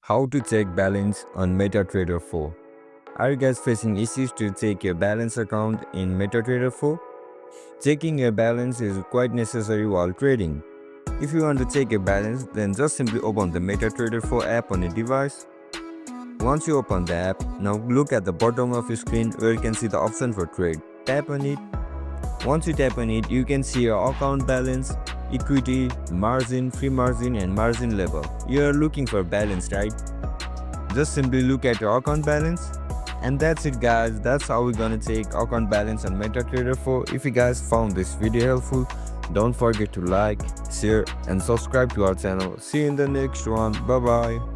How to check balance on MetaTrader 4. Are you guys facing issues to check your balance account in MetaTrader 4? Checking your balance is quite necessary while trading. If you want to check your balance, then just simply open the MetaTrader 4 app on your device. Once you open the app, now look at the bottom of your screen where you can see the option for trade. Tap on it. Once you tap on it, you can see your account balance, equity, margin, free margin and margin level. You are looking for balance, right? Just simply look at your account balance. And that's it guys, that's how we're gonna take account balance on MetaTrader 4. If you guys found this video helpful, don't forget to like, share and subscribe to our channel. See you in the next one. Bye bye.